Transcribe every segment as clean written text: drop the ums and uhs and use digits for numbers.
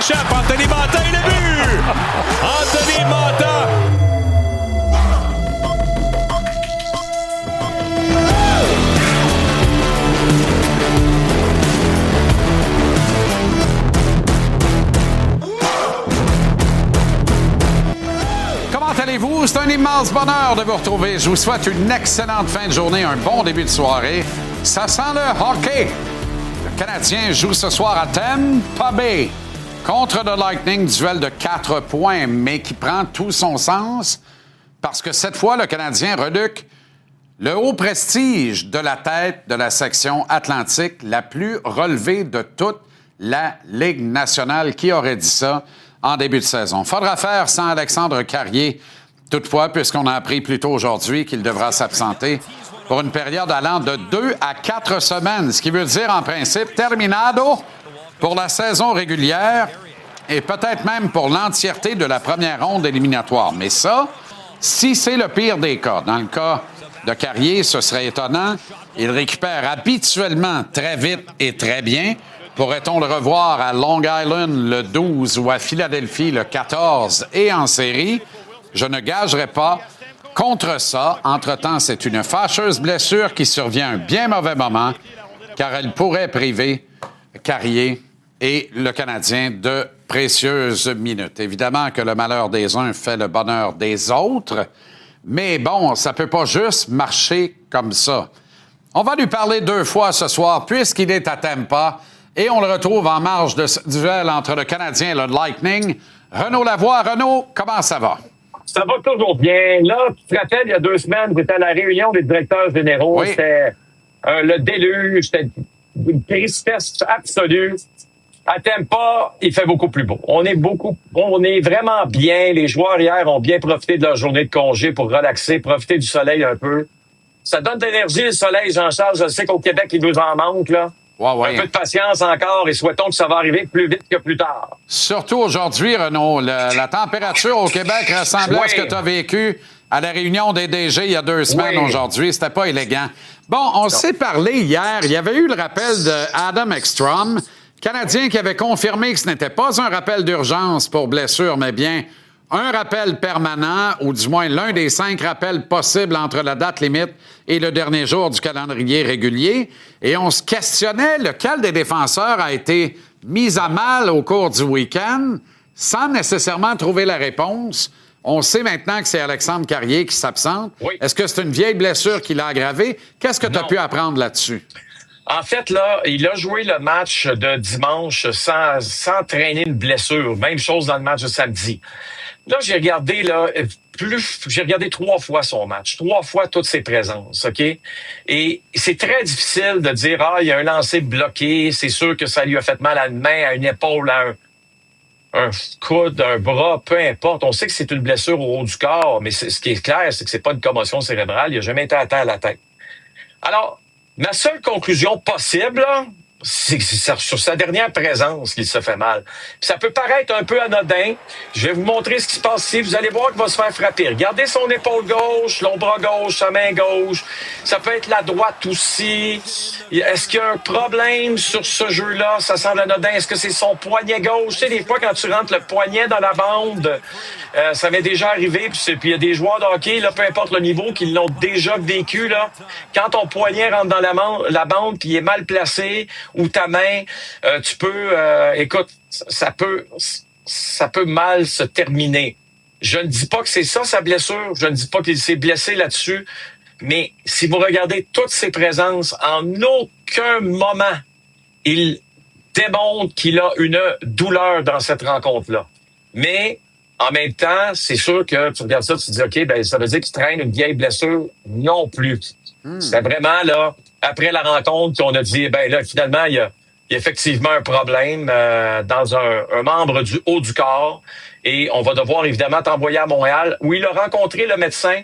s'échappe. Anthony Mantha et le but! Anthony Mantha! Comment allez-vous? C'est un immense bonheur de vous retrouver. Je vous souhaite une excellente fin de journée, un bon début de soirée. Ça sent le hockey. Le Canadien joue ce soir à Tampa Bay contre le Lightning, duel de 4 points, mais qui prend tout son sens parce que cette fois, le Canadien reluque le haut prestige de la tête de la section Atlantique, la plus relevée de toute la Ligue nationale. Qui aurait dit ça en début de saison? Faudra faire sans Alexandre Carrier, toutefois, puisqu'on a appris plus tôt aujourd'hui qu'il devra s'absenter pour une période allant de 2 à 4 semaines, ce qui veut dire, en principe, terminado pour la saison régulière et peut-être même pour l'entièreté de la première ronde éliminatoire. Mais ça, si c'est le pire des cas, dans le cas de Carrier, ce serait étonnant. Il récupère habituellement très vite et très bien. Pourrait-on le revoir à Long Island le 12 ou à Philadelphie le 14 et en série? Je ne gagerai pas contre ça. Entre-temps, c'est une fâcheuse blessure qui survient à un bien mauvais moment, car elle pourrait priver Carrier et le Canadien de précieuses minutes. Évidemment que le malheur des uns fait le bonheur des autres, mais bon, ça peut pas juste marcher comme ça. On va lui parler 2 fois ce soir, puisqu'il est à Tampa, et on le retrouve en marge de ce duel entre le Canadien et le Lightning. Renaud Lavoie. Renaud, comment ça va? Ça va toujours bien. Là, tu te rappelles, il y a 2 semaines, j'étais à la réunion des directeurs généraux. Oui. C'était le déluge, c'était une tristesse absolue. À Tampa, il fait beaucoup plus beau. On est vraiment bien. Les joueurs hier ont bien profité de leur journée de congé pour relaxer, profiter du soleil un peu. Ça donne de l'énergie, le soleil, Jean-Charles. Je sais qu'au Québec, il nous en manque, là. Ouais. Un peu de patience encore et souhaitons que ça va arriver plus vite que plus tard. Surtout aujourd'hui, Renaud. La température au Québec ressemblait à ce que tu as vécu à la réunion des DG il y a 2 semaines aujourd'hui. C'était pas élégant. Bon, on s'est parlé hier. Il y avait eu le rappel de Adam Ekstrom, Canadien qui avait confirmé que ce n'était pas un rappel d'urgence pour blessure, mais bien un rappel permanent, ou du moins l'un des 5 rappels possibles entre la date limite et le dernier jour du calendrier régulier. Et on se questionnait lequel des défenseurs a été mis à mal au cours du week-end sans nécessairement trouver la réponse. On sait maintenant que c'est Alexandre Carrier qui s'absente. Oui. Est-ce que c'est une vieille blessure qui l'a aggravée? Qu'est-ce que tu as pu apprendre là-dessus? En fait, là, il a joué le match de dimanche sans traîner une blessure. Même chose dans le match de samedi. Là, j'ai regardé 3 fois son match, 3 fois toutes ses présences, OK? Et c'est très difficile de dire, il y a un lancer bloqué, c'est sûr que ça lui a fait mal à une main, à une épaule, à un coude, un bras, peu importe. On sait que c'est une blessure au haut du corps, mais ce qui est clair, c'est que c'est pas une commotion cérébrale, il a jamais été atteint à la tête. Alors, ma seule conclusion possible, là, c'est sur sa dernière présence qu'il se fait mal. Puis ça peut paraître un peu anodin. Je vais vous montrer ce qui se passe ici. Vous allez voir qu'il va se faire frapper. Regardez son épaule gauche, son bras gauche, sa main gauche. Ça peut être la droite aussi. Est-ce qu'il y a un problème sur ce jeu-là? Ça semble anodin. Est-ce que c'est son poignet gauche? Tu sais, des fois, quand tu rentres le poignet dans la bande, ça m'est déjà arrivé. Puis il y a des joueurs de hockey, là, peu importe le niveau, qui l'ont déjà vécu. Là. Quand ton poignet rentre dans la bande puis il est mal placé, ou ta main, tu peux... écoute, ça peut mal se terminer. Je ne dis pas que c'est ça, sa blessure. Je ne dis pas qu'il s'est blessé là-dessus. Mais si vous regardez toutes ses présences, en aucun moment, il démontre qu'il a une douleur dans cette rencontre-là. Mais... en même temps, c'est sûr que tu regardes ça, tu te dis, OK, ben ça veut dire qu'il traîne une vieille blessure. Non plus. C'est vraiment, là, après la rencontre, qu'on a dit, ben là, finalement, il y a effectivement un problème dans un membre du haut du corps. Et on va devoir, évidemment, t'envoyer à Montréal, où il a rencontré le médecin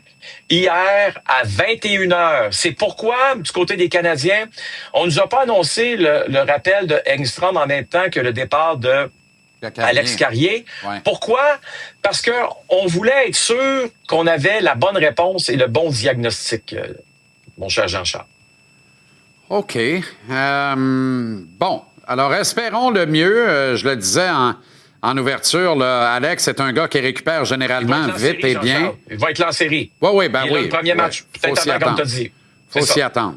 hier à 21h. C'est pourquoi, du côté des Canadiens, on nous a pas annoncé le rappel de Engstrom en même temps que le départ de Alex Carrier. Ouais. Pourquoi? Parce que on voulait être sûr qu'on avait la bonne réponse et le bon diagnostic, mon cher Jean-Charles. OK. Bon, alors espérons le mieux. Je le disais en ouverture, là, Alex, c'est un gars qui récupère généralement vite et bien. Il va être là en série. Oui, ben il oui. Le premier match, peut-être avant, comme tu as dit. Faut s'y attendre.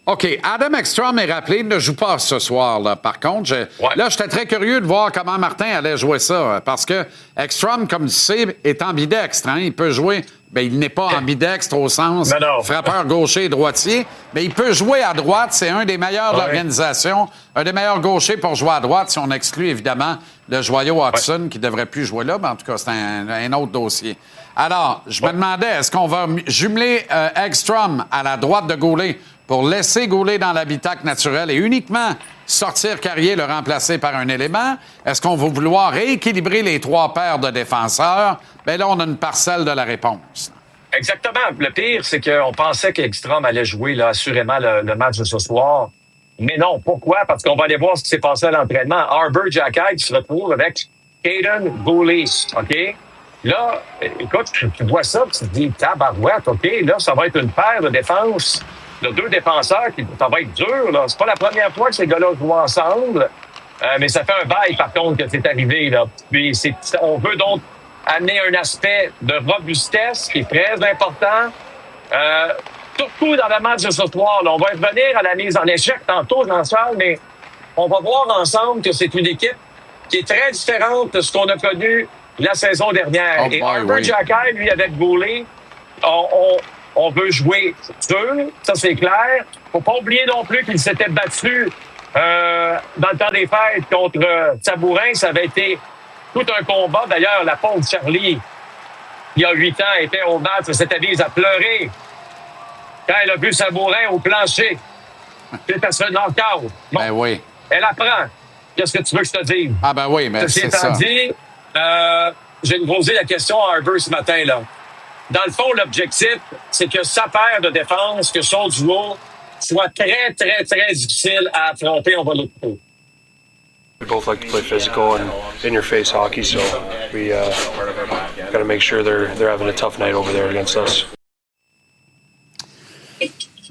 OK. Adam Ekstrom est rappelé, il ne joue pas ce soir. Là. Par contre, là, j'étais très curieux de voir comment Martin allait jouer ça. Parce que Ekstrom, comme tu sais, est ambidextre. Hein? Il peut jouer. Bien, il n'est pas ambidextre au sens frappeur gaucher et droitier, mais il peut jouer à droite. C'est un des meilleurs de l'organisation, un des meilleurs gauchers pour jouer à droite, si on exclut évidemment le joyau Hudson qui ne devrait plus jouer là, mais en tout cas, c'est un autre dossier. Alors, je me demandais, est-ce qu'on va jumeler Ekstrom à la droite de Goulet pour laisser Goulet dans l'habitacle naturel et uniquement sortir Carrier, le remplacer par un élément? Est-ce qu'on va vouloir rééquilibrer les trois paires de défenseurs? Bien là, on a une parcelle de la réponse. Exactement. Le pire, c'est qu'on pensait qu'Ekstrom allait jouer là, assurément le match de ce soir. Mais non, pourquoi? Parce qu'on va aller voir ce qui s'est passé à l'entraînement. Arbor Xhekaj se retrouve avec Kaiden Goulet, OK? Là, écoute, tu vois ça, tu te dis, tabarouette, OK? Là, ça va être une paire de défense de deux défenseurs qui ça va être dur. Là. C'est pas la première fois que ces gars-là jouent ensemble, mais ça fait un bail, par contre, que c'est arrivé. Là. Puis on veut donc amener un aspect de robustesse qui est très important. Surtout dans le match de ce soir. Là. On va revenir à la mise en échec tantôt, Jean-Charles, mais on va voir ensemble que c'est une équipe qui est très différente de ce qu'on a connu la saison dernière. Et Arbor Xhekaj, lui, avec Goulet, on veut jouer dur, ça c'est clair. Faut pas oublier non plus qu'il s'était battu dans le temps des fêtes contre Sabourin. Ça avait été tout un combat. D'ailleurs, la pauvre Charlie, il y a 8 ans, était au match, s'était mise à pleurer quand elle a vu Sabourin au plancher. C'était ce knock-out. Bon, ben oui. Elle apprend. Qu'est-ce que tu veux que je te dise? Ah ben oui, mais c'est ça. Dit, j'ai posé la question à Arbor ce matin, là. Dans le fond, l'objectif, c'est que sa paire de défense, que son duo, soit très, très, très difficile à affronter. On va l'écouter. We both like to play physical and in-your-face hockey, so we got to make sure they're having a tough night over there against us.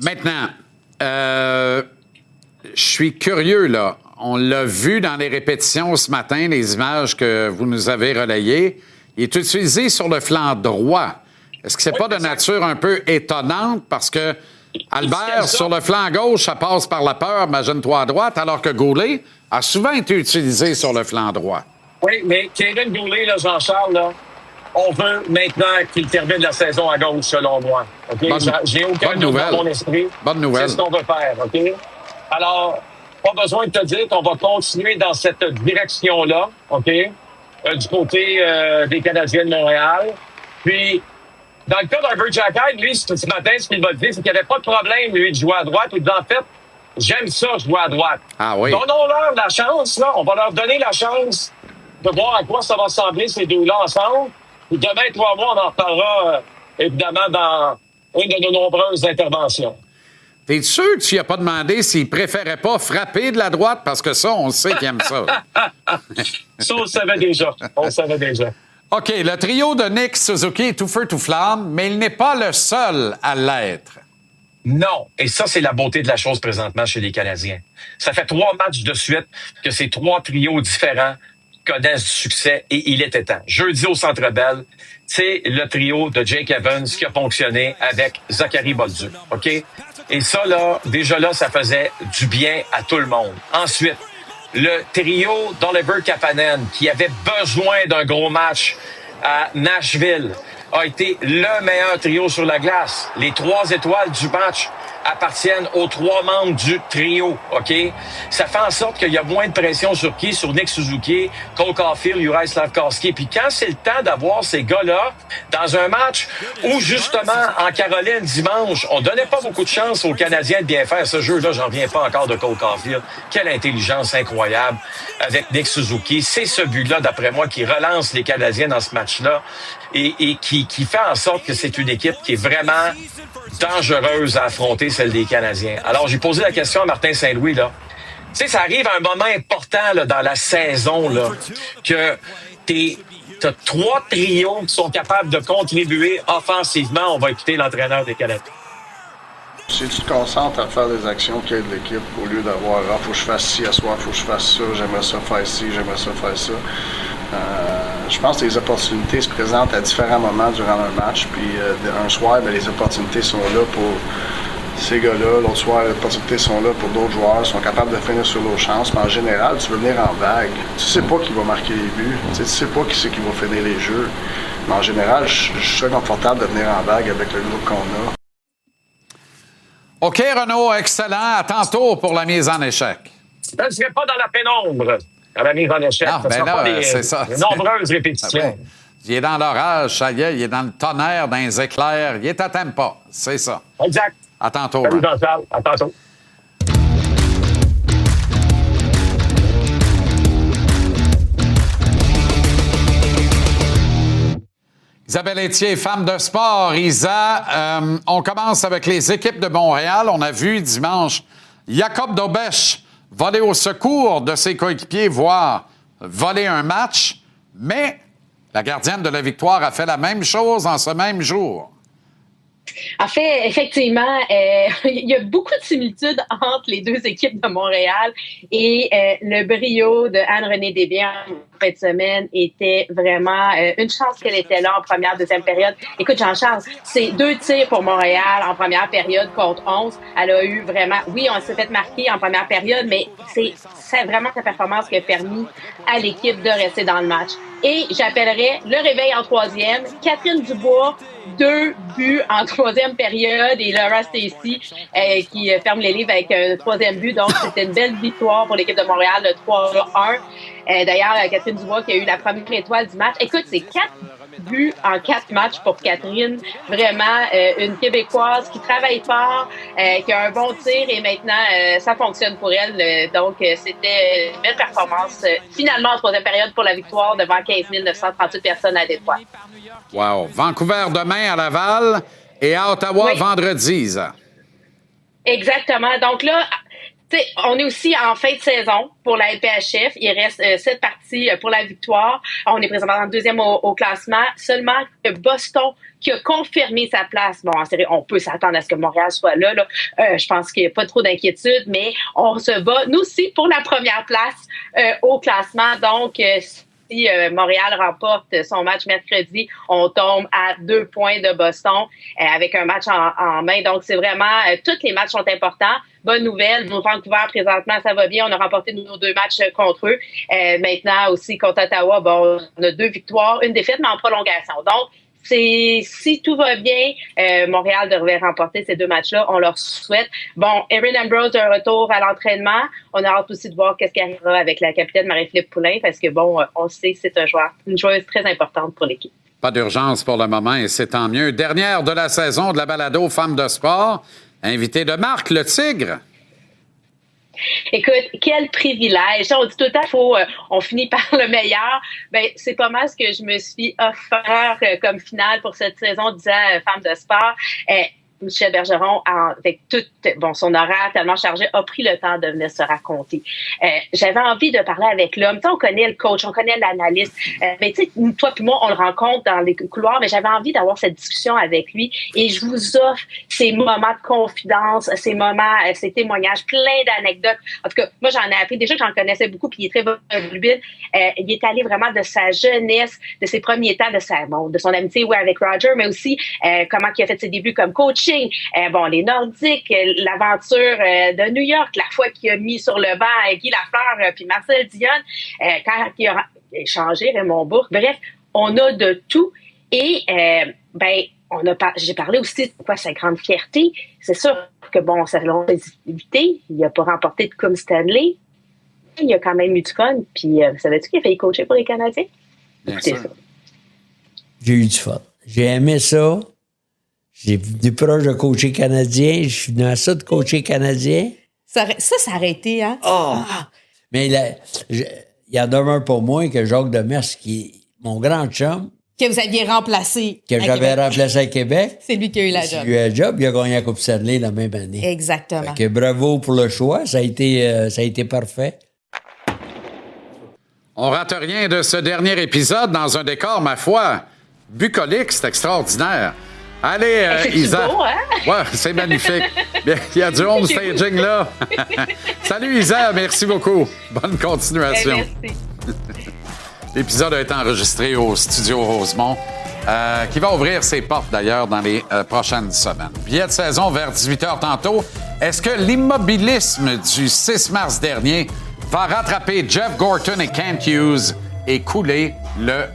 Maintenant, je suis curieux, là. On l'a vu dans les répétitions ce matin, les images que vous nous avez relayées. Il est utilisé sur le flanc droit. Est-ce que c'est pas de nature un peu étonnante parce que Albert, sur le flanc gauche, ça passe par la peur, imagine-toi à droite, alors que Goulet a souvent été utilisé sur le flanc droit. Oui, mais Kaiden Goulet, là, Jean-Charles, là, on veut maintenant qu'il termine la saison à gauche, selon moi. Okay? J'ai aucun doute dans mon esprit. Bonne nouvelle. C'est ce qu'on veut faire, OK? Alors, pas besoin de te dire qu'on va continuer dans cette direction-là, OK? Du côté des Canadiens de Montréal. Puis, dans le cas d'Arbor Xhekaj, lui, ce matin, ce qu'il m'a dit, c'est qu'il n'y avait pas de problème, lui, de jouer à droite. Il dit, en fait, j'aime ça, jouer à droite. Ah oui. Donnons-leur la chance, là. On va leur donner la chance de voir à quoi ça va ressembler, ces deux-là, ensemble. Puis demain, toi, moi, on en reparlera, évidemment, dans une de nos nombreuses interventions. T'es sûr que tu n'as pas demandé s'il préférait pas frapper de la droite? Parce que ça, on sait qu'il aime ça. Ça, on le savait déjà. On le savait déjà. OK, le trio de Nick Suzuki est tout feu, tout flamme, mais il n'est pas le seul à l'être. Non. Et ça, c'est la beauté de la chose présentement chez les Canadiens. Ça fait 3 matchs de suite que ces 3 trios différents connaissent du succès et il était temps. Jeudi au Centre Bell, c'est le trio de Jake Evans qui a fonctionné avec Zachary Bolduc. OK? Et ça, là, déjà là, ça faisait du bien à tout le monde. Ensuite, le trio d'Oliver Kapanen, qui avait besoin d'un gros match à Nashville, a été le meilleur trio sur la glace. Les 3 étoiles du match appartiennent aux 3 membres du trio, OK? Ça fait en sorte qu'il y a moins de pression sur qui? Sur Nick Suzuki, Cole Caulfield, Juraj Slafkovský. Puis quand c'est le temps d'avoir ces gars-là dans un match où, justement, en Caroline, dimanche, on donnait pas beaucoup de chance aux Canadiens de bien faire ce jeu-là. J'en reviens pas encore de Cole Caulfield. Quelle intelligence incroyable avec Nick Suzuki. C'est ce but-là, d'après moi, qui relance les Canadiens dans ce match-là et qui fait en sorte que c'est une équipe qui est vraiment dangereuse à affronter, celle des Canadiens. Alors, j'ai posé la question à Martin Saint-Louis, là. Tu sais, ça arrive à un moment important là, dans la saison, là, que t'as 3 trios qui sont capables de contribuer offensivement. On va écouter l'entraîneur des Canadiens. Si tu te concentres à faire des actions qui aident l'équipe, au lieu d'avoir « Ah, faut que je fasse ci à soir, faut que je fasse ça, j'aimerais ça faire ci, j'aimerais ça faire ça », Je pense que les opportunités se présentent à différents moments durant un match. Puis un soir, les opportunités sont là pour ces gars-là. L'autre soir, les opportunités sont là pour d'autres joueurs. Ils sont capables de finir sur l'autre chance. Mais en général, tu veux venir en vague. Tu sais pas qui va marquer les buts. Tu sais pas qui c'est qui va finir les jeux. Mais en général, je suis très confortable de venir en vague avec le groupe qu'on a. OK, Renaud, excellent. À tantôt pour la mise en échec. Je ne serai pas dans la pénombre à la mise en échec. Ah, Ce ben sera là, pas des c'est ça. nombreuses répétitions. Ouais. Il est dans l'orage, ça y est, il est dans le tonnerre, dans les éclairs. Il est à Tampa, c'est ça. Exact. À tantôt. Salut, Ron. Jean-Charles. À tantôt. Isabelle Etier, femme de sport. Isa, on commence avec les équipes de Montréal. On a vu dimanche Jacob Dobeš voler au secours de ses coéquipiers, voire voler un match. Mais la gardienne de la victoire a fait la même chose en ce même jour. En fait, effectivement, il y a beaucoup de similitudes entre les deux équipes de Montréal et le brio de Anne-Renée Desbiens en fin de semaine était vraiment une chance qu'elle était là en première, deuxième période. Écoute, Jean-Charles, c'est 2 tirs pour Montréal en première période contre 11. Elle a eu vraiment, oui, on s'est fait marquer en première période, mais c'est vraiment sa performance qui a permis à l'équipe de rester dans le match. Et j'appellerais le réveil en troisième. Catherine Dubois, 2 buts en troisième période et Laura Stacey qui ferme les livres avec un troisième but. Donc, c'était une belle victoire pour l'équipe de Montréal, le 3-1. D'ailleurs, Catherine Dubois qui a eu la première étoile du match. Écoute, c'est 4 buts en 4 matchs pour Catherine. Vraiment, une Québécoise qui travaille fort, qui a un bon tir et maintenant, ça fonctionne pour elle. Donc, c'était une belle performance. Finalement, en troisième période pour la victoire devant 15 938 personnes à Détroit. Wow. Vancouver demain à Laval et à Ottawa Oui. vendredi, Isa. Exactement. Donc là, on est aussi en fin de saison pour la LPHF. Il reste 7 parties pour la victoire. On est présentement en deuxième au classement. Seulement que Boston qui a confirmé sa place. Bon, en série, on peut s'attendre à ce que Montréal soit là. Je pense qu'il n'y a pas trop d'inquiétude, mais on se bat, nous aussi, pour la première place au classement. Donc, si Montréal remporte son match mercredi, on tombe à 2 points de Boston avec un match en main. Donc, c'est vraiment... tous les matchs sont importants. Bonne nouvelle. Vancouver, présentement, ça va bien. On a remporté nos 2 matchs contre eux. Maintenant, aussi, contre Ottawa, bon, on a 2 victoires, 1 défaite, mais en prolongation. Donc, si tout va bien, Montréal devrait remporter ces 2 matchs-là. On leur souhaite. Bon, Erin Ambrose, un retour à l'entraînement. On a hâte aussi de voir qu'est-ce qui arrivera avec la capitaine Marie-Philippe Poulin parce que, bon, on sait que c'est une joueuse très importante pour l'équipe. Pas d'urgence pour le moment et c'est tant mieux. Dernière de la saison de la balado Femmes de sport. Invité de Marc, le Tigre. Écoute, quel privilège. On dit tout le temps, on finit par le meilleur. Ben, c'est pas mal ce que je me suis offert comme finale pour cette saison, disant Femmes de sport. Michel Bergeron, avec tout son horaire tellement chargé, a pris le temps de venir se raconter. J'avais envie de parler avec l'homme. Tu sais, on connaît le coach, on connaît l'analyste. Mais tu sais, toi puis moi, on le rencontre dans les couloirs, mais j'avais envie d'avoir cette discussion avec lui. Et je vous offre ces moments de confidence, ces moments, ces témoignages, plein d'anecdotes. En tout cas, moi, j'en ai appris. Déjà que j'en connaissais beaucoup, puis il est très volubile. Il est allé vraiment de sa jeunesse, de ses premiers temps, de son amitié avec Roger, mais aussi comment il a fait ses débuts comme coach. Les Nordiques, l'aventure de New York, la fois qu'il a mis sur le banc Guy Lafleur puis Marcel Dionne, quand il a échangé Raymond Bourque. Bref, on a de tout. Et j'ai parlé aussi de quoi sa grande fierté. C'est sûr que sa longévité, il n'a pas remporté de Coupe Stanley. Il a quand même eu du fun. Puis, savais-tu qu'il a failli coacher pour les Canadiens? Écoutez ça. J'ai eu du fun. J'ai aimé ça. J'ai du proche de coacher canadien. Je suis dans ça de coacher canadien. Ça aurait été, hein? Mais il y en demeure pour moi que Jacques Demers, qui est mon grand chum. Que vous aviez remplacé. Que j'avais remplacé à Québec. C'est lui qui a eu la job. Il a eu un job, il a gagné la Coupe Stanley la même année. Exactement. Fait que bravo pour le choix. Ça a été parfait. On rate rien de ce dernier épisode dans un décor, ma foi, bucolique, c'est extraordinaire. Allez, Isa. Beau, hein? Ouais, c'est magnifique. Bien, il y a du home staging là. Salut Isa, merci beaucoup. Bonne continuation. Merci. L'épisode a été enregistré au studio Rosemont, qui va ouvrir ses portes d'ailleurs dans les prochaines semaines. Billet de saison vers 18h tantôt. Est-ce que l'immobilisme du 6 mars dernier va rattraper Jeff Gorton et Kent Hughes et couler le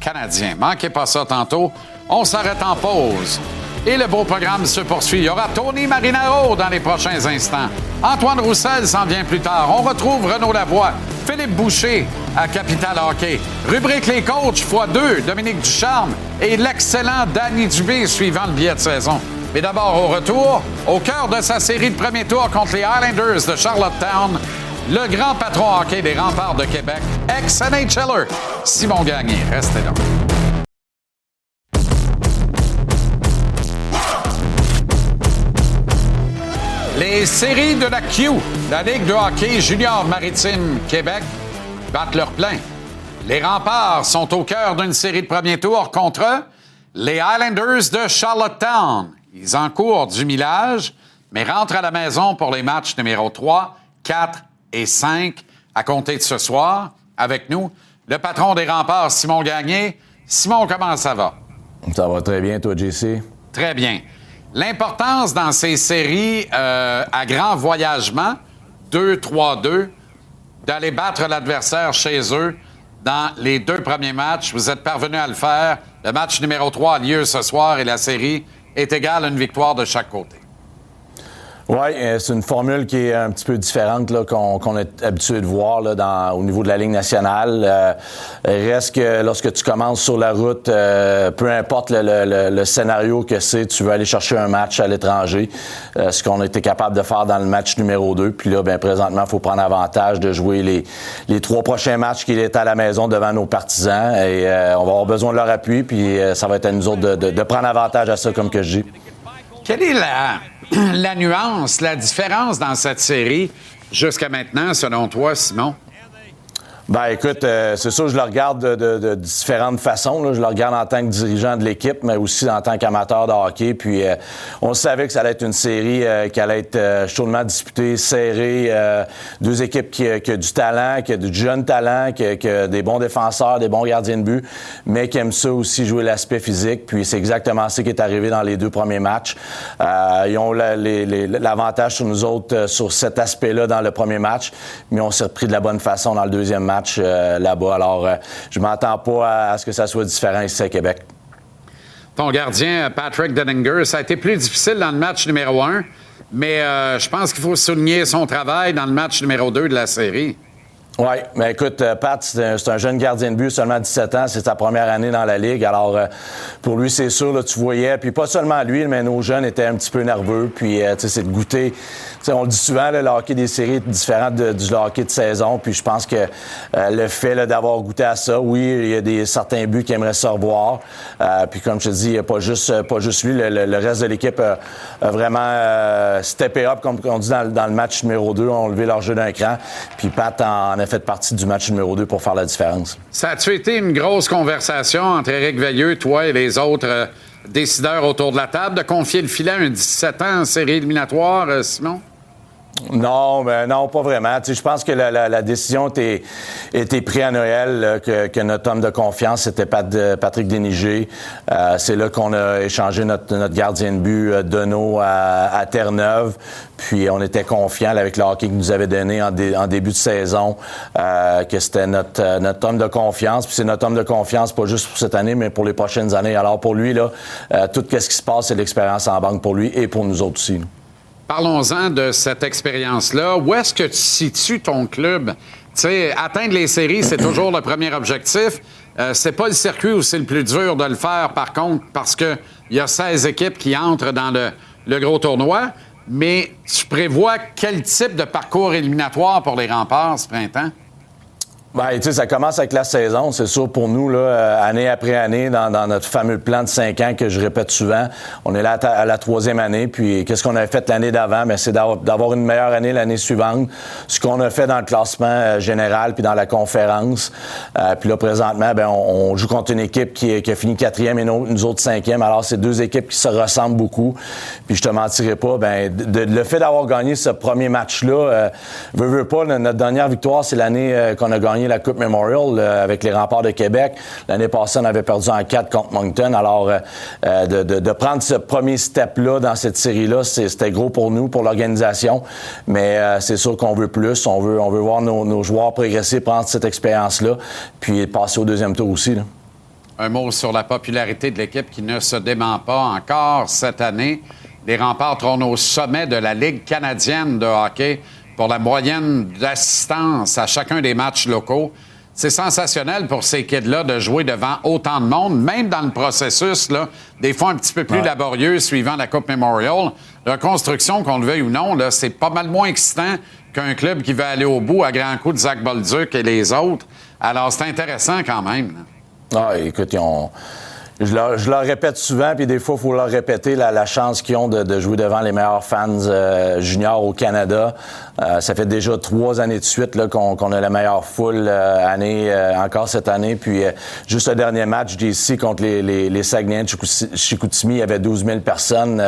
Canadien? Manquez pas ça tantôt. On s'arrête en pause. Et le beau programme se poursuit. Il y aura Tony Marinaro dans les prochains instants. Antoine Roussel s'en vient plus tard. On retrouve Renaud Lavoie, Philippe Boucher à Capital Hockey. Rubrique Les Coachs x2, Dominique Ducharme et l'excellent Danny Dubé suivant le billet de saison. Mais d'abord, au retour, au cœur de sa série de premier tour contre les Islanders de Charlottetown, le grand patron hockey des Remparts de Québec, ex-NHLer, Simon Gagné. Restez là. Les séries de la Q, la Ligue de hockey junior maritime Québec, battent leur plein. Les Remparts sont au cœur d'une série de premier tour contre les Islanders de Charlottetown. Ils encourent du millage, mais rentrent à la maison pour les matchs numéro 3, 4 et 5 à compter de ce soir. Avec nous, le patron des Remparts, Simon Gagné. Simon, comment ça va? Ça va très bien, toi, JC? Très bien. L'importance dans ces séries à grand voyagement, 2-3-2, d'aller battre l'adversaire chez eux dans les 2 premiers matchs. Vous êtes parvenu à le faire. Le match numéro 3 a lieu ce soir et la série est égale à une victoire de chaque côté. Oui, c'est une formule qui est un petit peu différente là, qu'on est habitué de voir là, au niveau de la Ligue nationale. Reste que lorsque tu commences sur la route, peu importe le scénario que c'est, tu veux aller chercher un match à l'étranger, ce qu'on a été capable de faire dans le match numéro 2. Puis là, ben présentement, il faut prendre avantage de jouer les 3 prochains matchs qu'il est à la maison devant nos partisans. Et on va avoir besoin de leur appui, puis ça va être à nous autres de prendre avantage à ça, comme que je dis. Quelle est la nuance, la différence dans cette série jusqu'à maintenant, selon toi, Simon? Ben écoute, c'est sûr, je le regarde de différentes façons. Là. Je le regarde en tant que dirigeant de l'équipe, mais aussi en tant qu'amateur de hockey. Puis on savait que ça allait être une série qui allait être chaudement disputée, serrée. 2 équipes qui a du talent, qui a du jeune talent, qui a des bons défenseurs, des bons gardiens de but, mais qui aiment ça aussi jouer l'aspect physique. Puis c'est exactement ça qui est arrivé dans les 2 premiers matchs. Ils ont l'avantage sur nous autres sur cet aspect-là dans le premier match, mais on s'est repris de la bonne façon dans le deuxième match là-bas. Alors, je m'attends pas à ce que ça soit différent ici à Québec. Ton gardien, Patrick Denninger, ça a été plus difficile dans le match numéro 1, mais je pense qu'il faut souligner son travail dans le match numéro 2 de la série. Oui, mais écoute, Pat, c'est un jeune gardien de but, seulement 17 ans, c'est sa première année dans la Ligue. Alors, pour lui, c'est sûr, là, tu voyais, puis pas seulement lui, mais nos jeunes étaient un petit peu nerveux, puis, tu sais, c'est de goûter. Tu sais, on le dit souvent, là, le hockey des séries est différent du hockey de saison, puis je pense que le fait là, d'avoir goûté à ça, oui, il y a certains buts qui aimeraient se revoir, puis comme je te dis, il n'y a pas juste lui, le reste de l'équipe a vraiment steppé up, comme on dit dans le match numéro 2, ont levé leur jeu d'un cran, puis Pat en a fait partie du match numéro 2 pour faire la différence. Ça a-tu été une grosse conversation entre Éric Veilleux, toi et les autres décideurs autour de la table de confier le filet à un 17 ans en série éliminatoire, Simon? Non, ben non, pas vraiment. Tu sais, je pense que la décision était prise à Noël, là, que notre homme de confiance, c'était Patrick Déniger. C'est là qu'on a échangé notre gardien de but, Deneau, à Terre-Neuve. Puis on était confiants avec le hockey qu'il nous avait donné en début de saison, que c'était notre homme de confiance. Puis c'est notre homme de confiance, pas juste pour cette année, mais pour les prochaines années. Alors pour lui, là, tout ce qui se passe, c'est l'expérience en banque pour lui et pour nous autres aussi. Parlons-en de cette expérience-là. Où est-ce que tu situes ton club? Tu sais, atteindre les séries, c'est toujours le premier objectif. C'est pas le circuit où c'est le plus dur de le faire, par contre, parce qu'il y a 16 équipes qui entrent dans le gros tournoi. Mais tu prévois quel type de parcours éliminatoire pour les Remparts ce printemps? Ben, tu sais, ça commence avec la saison, c'est sûr pour nous, là, année après année, dans notre fameux plan de 5 ans que je répète souvent. On est là à la 3e année, puis qu'est-ce qu'on avait fait l'année d'avant? Ben, c'est d'avoir une meilleure année l'année suivante. Ce qu'on a fait dans le classement général puis dans la conférence. Puis là, présentement, ben, on joue contre une équipe qui a fini 4e et nous autres 5e. Alors, c'est 2 équipes qui se ressemblent beaucoup. Puis je te mentirai pas, ben, le fait d'avoir gagné ce premier match-là, veux pas, notre dernière victoire, c'est l'année qu'on a gagné gagné la Coupe Memorial avec les Remparts de Québec. L'année passée, on avait perdu en 4 contre Moncton. Alors, de prendre ce premier step-là dans cette série-là, c'était gros pour nous, pour l'organisation. Mais c'est sûr qu'on veut plus. On veut voir nos joueurs progresser, prendre cette expérience-là, puis passer au deuxième tour aussi, là. Un mot sur la popularité de l'équipe qui ne se dément pas encore cette année. Les Remparts trônent au sommet de la Ligue canadienne de hockey pour la moyenne d'assistance à chacun des matchs locaux. C'est sensationnel pour ces kids-là de jouer devant autant de monde, même dans le processus, là, des fois un petit peu plus laborieux suivant la Coupe Memorial. La construction, qu'on le veuille ou non, là, c'est pas mal moins excitant qu'un club qui veut aller au bout à grands coups de Zach Bolduc et les autres. Alors, c'est intéressant quand même, là. Ah, écoute, je leur répète souvent, puis des fois, il faut leur répéter la chance qu'ils ont de jouer devant les meilleurs fans juniors au Canada. Ça fait déjà 3 années de suite là, qu'on a la meilleure foule encore cette année. Puis juste le dernier match d'ici contre les Saguenayens de Chicoutimi, il y avait 12 000 personnes.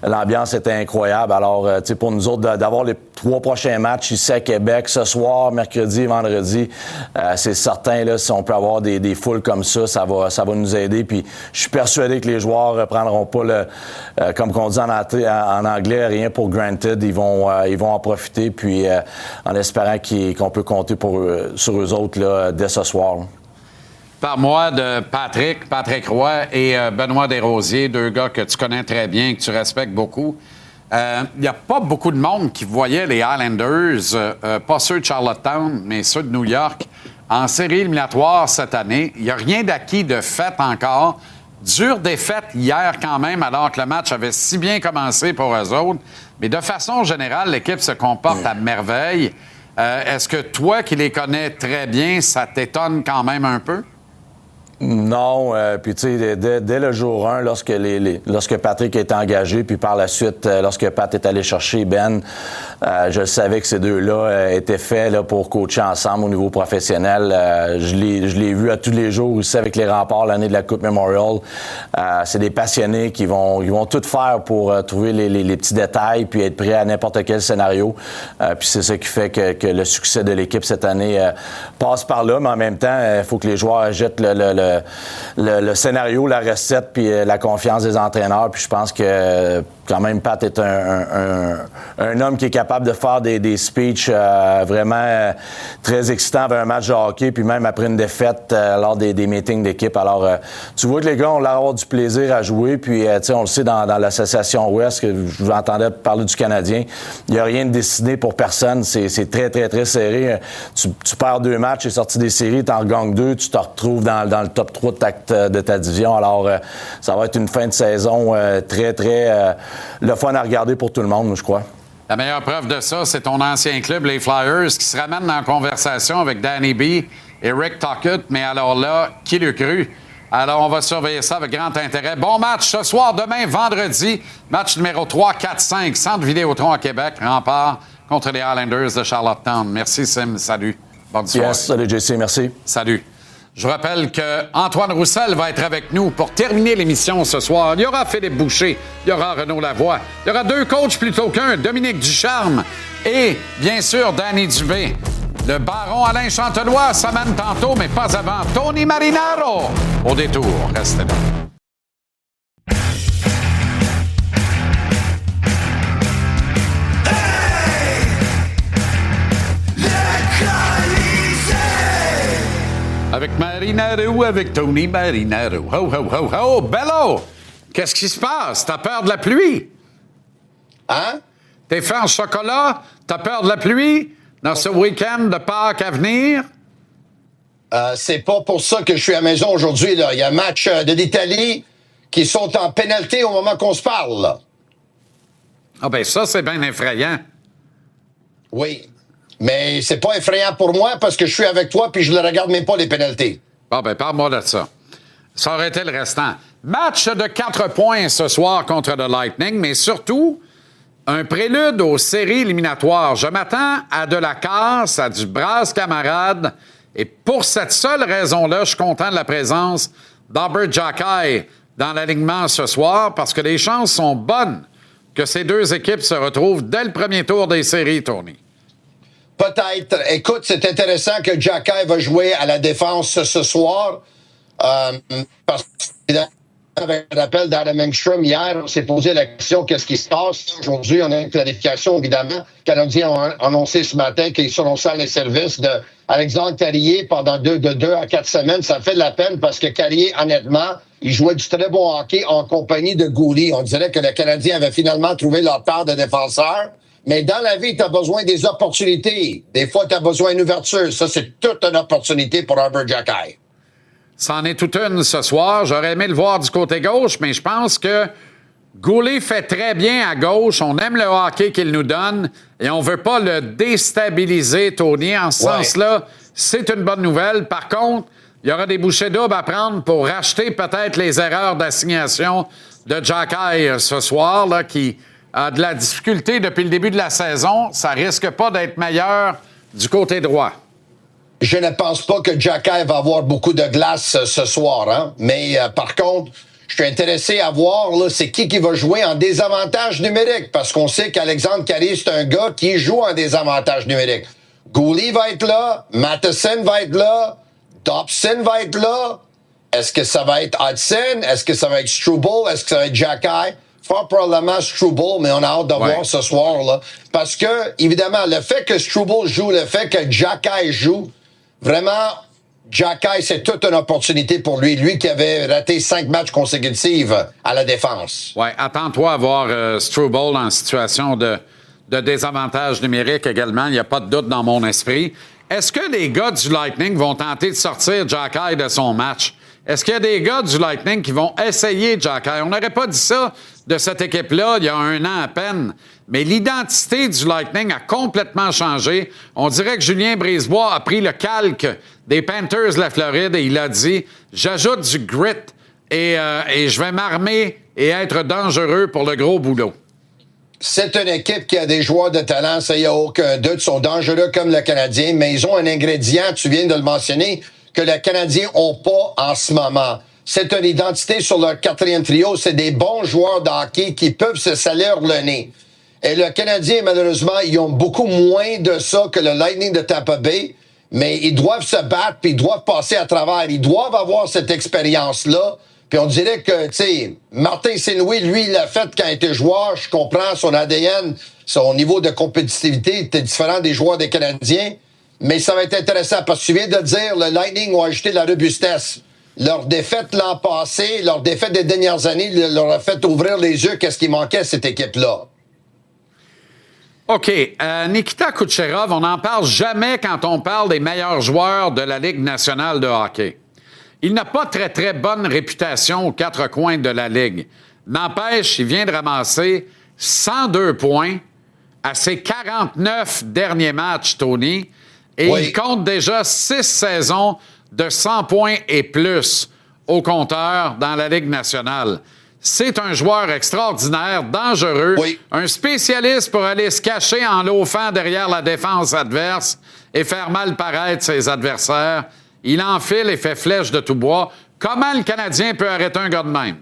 L'ambiance était incroyable. Alors, tu sais, pour nous autres, d'avoir les 3 prochains matchs ici à Québec, ce soir, mercredi et vendredi, c'est certain, là, si on peut avoir des foules comme ça va nous aider. Puis je suis persuadé que les joueurs ne prendront pas comme on dit en anglais, rien pour granted. Ils vont en profiter. Puis en espérant qu'on peut compter sur eux autres là, dès ce soir. Parle-moi de Patrick Roy et Benoît Desrosiers, 2 gars que tu connais très bien, que tu respectes beaucoup. Il n'y a pas beaucoup de monde qui voyait les Islanders, pas ceux de Charlottetown, mais ceux de New York, en série éliminatoire cette année. Il n'y a rien d'acquis de fait encore. Dure défaite hier quand même, alors que le match avait si bien commencé pour eux autres. Mais de façon générale, l'équipe se comporte à merveille. Est-ce que toi, qui les connais très bien, ça t'étonne quand même un peu? Non, puis tu sais, dès le jour 1, lorsque Patrick est engagé, puis par la suite, lorsque Pat est allé chercher Ben, je savais que ces deux-là étaient faits là, pour coacher ensemble au niveau professionnel. Je l'ai vu à tous les jours ici avec les Remparts l'année de la Coupe Memorial. C'est des passionnés qui vont tout faire pour trouver les petits détails puis être prêts à n'importe quel scénario. Puis c'est ça qui fait que le succès de l'équipe cette année passe par là, mais en même temps, il faut que les joueurs jettent le scénario, la recette, puis la confiance des entraîneurs. Puis je pense que quand même, Pat est un homme qui est capable de faire des speeches vraiment très excitants vers un match de hockey, puis même après une défaite lors des meetings d'équipe. Alors, tu vois que les gars ont l'air d'avoir du plaisir à jouer, puis tu sais, on le sait dans l'association Ouest, que je vous entendais parler du Canadien, il n'y a rien de décidé pour personne. C'est très, très, très serré. Tu perds 2 matchs, tu es sorti des séries, tu en regagnes 2, tu te retrouves dans le top 3 de ta division. Alors, ça va être une fin de saison très, très le fun à regarder pour tout le monde, je crois. La meilleure preuve de ça, c'est ton ancien club, les Flyers, qui se ramènent dans la conversation avec Danny B et Rick Tocchet. Mais alors là, qui l'eût cru? Alors, on va surveiller ça avec grand intérêt. Bon match ce soir, demain, vendredi. Match numéro 3, 4, 5, Centre Vidéotron à Québec. Rempart contre les Islanders de Charlottetown. Merci, Sim. Salut. Bonne soirée. Yes, salut, JC. Merci. Salut. Je rappelle qu'Antoine Roussel va être avec nous pour terminer l'émission ce soir. Il y aura Philippe Boucher, il y aura Renaud Lavoie, il y aura 2 coachs plutôt qu'un, Dominique Ducharme et, bien sûr, Danny Dubé. Le baron Alain Chantelois s'amène tantôt, mais pas avant. Tony Marinaro au détour. Restez là. Avec Marinaro, avec Tony Marinaro. Ho, ho, ho, ho! Bello! Qu'est-ce qui se passe? T'as peur de la pluie? Hein? T'es fait en chocolat? T'as peur de la pluie dans ce week-end de Pâques à venir? C'est pas pour ça que je suis à la maison aujourd'hui, là. Il y a un match de l'Italie qui sont en pénalité au moment qu'on se parle, là. Ah ben ça, c'est bien effrayant. Oui. Mais c'est pas effrayant pour moi parce que je suis avec toi puis je ne regarde même pas les pénalités. Bon, ben parle-moi de ça. Ça aurait été le restant. Match de 4 points ce soir contre le Lightning, mais surtout, un prélude aux séries éliminatoires. Je m'attends à de la casse, à du brasse camarade. Et pour cette seule raison-là, je suis content de la présence d'Albert Jacquet dans l'alignement ce soir parce que les chances sont bonnes que ces 2 équipes se retrouvent dès le premier tour des séries, Tony. Peut-être. Écoute, c'est intéressant que Xhekaj va jouer à la défense ce soir. Parce que, avec le rappel d'Adam Engstrom hier, on s'est posé la question qu'est-ce qui se passe. Aujourd'hui, on a une clarification, évidemment. Les Canadiens ont annoncé ce matin qu'ils seront sans les services d'Alexandre Carrier pendant de 2 à 4 semaines. Ça fait de la peine parce que Carrier, honnêtement, il jouait du très bon hockey en compagnie de Goulet. On dirait que les Canadiens avaient finalement trouvé leur paire de défenseurs. Mais dans la vie, tu as besoin des opportunités. Des fois, tu as besoin d'une ouverture. Ça, c'est toute une opportunité pour Arber Xhekaj. C'en est toute une ce soir. J'aurais aimé le voir du côté gauche, mais je pense que Goulet fait très bien à gauche. On aime le hockey qu'il nous donne et on ne veut pas le déstabiliser, Tony. En ce sens-là, c'est une bonne nouvelle. Par contre, il y aura des bouchées doubles à prendre pour racheter peut-être les erreurs d'assignation de Xhekaj ce soir, là, qui a de la difficulté depuis le début de la saison. Ça risque pas d'être meilleur du côté droit. Je ne pense pas que Xhekaj va avoir beaucoup de glace ce soir, hein? Mais par contre, je suis intéressé à voir là, c'est qui va jouer en désavantage numérique, parce qu'on sait qu'Alexandre Carrier, c'est un gars qui joue en désavantage numérique. Goulet va être là, Matheson va être là, Dobson va être là. Est-ce que ça va être Hudson? Est-ce que ça va être Struble? Est-ce que ça va être Xhekaj? Fort probablement Struble, mais on a hâte de voir ce soir, là. Parce que, évidemment, le fait que Struble joue, le fait que Xhekaj joue, vraiment, Xhekaj, c'est toute une opportunité pour lui. Lui qui avait raté 5 matchs consécutifs à la défense. Oui, attends-toi à voir Struble en situation de désavantage numérique également. Il n'y a pas de doute dans mon esprit. Est-ce que les gars du Lightning vont tenter de sortir Xhekaj de son match? Est-ce qu'il y a des gars du Lightning qui vont essayer Xhekaj? On n'aurait pas dit ça de cette équipe-là il y a 1 an à peine. Mais l'identité du Lightning a complètement changé. On dirait que Julien Brisebois a pris le calque des Panthers de la Floride et il a dit « J'ajoute du grit et je vais m'armer et être dangereux pour le gros boulot. » C'est une équipe qui a des joueurs de talent, ça, il n'y a aucun doute. Ils sont dangereux comme le Canadien, mais ils ont un ingrédient, tu viens de le mentionner, que les Canadiens n'ont pas en ce moment. C'est une identité sur leur 4e trio. C'est des bons joueurs de hockey qui peuvent se salir le nez. Et le Canadien, malheureusement, ils ont beaucoup moins de ça que le Lightning de Tampa Bay, mais ils doivent se battre puis ils doivent passer à travers. Ils doivent avoir cette expérience-là. Puis on dirait que, tu sais, Martin Saint-Louis, lui, il l'a fait quand il était joueur. Je comprends son ADN, son niveau de compétitivité était différent des joueurs des Canadiens. Mais ça va être intéressant parce que tu viens de dire, le Lightning ont ajouté de la robustesse. Leur défaite l'an passé, leur défaite des dernières années, leur a fait ouvrir les yeux qu'est-ce qui manquait à cette équipe-là. OK. Nikita Kucherov, on n'en parle jamais quand on parle des meilleurs joueurs de la Ligue nationale de hockey. Il n'a pas très, très bonne réputation aux 4 coins de la Ligue. N'empêche, il vient de ramasser 102 points à ses 49 derniers matchs, Tony. Et il compte déjà 6 saisons de 100 points et plus au compteur dans la Ligue nationale. C'est un joueur extraordinaire, dangereux, un spécialiste pour aller se cacher en loafant derrière la défense adverse et faire mal paraître ses adversaires. Il enfile et fait flèche de tout bois. Comment le Canadien peut arrêter un gars de même?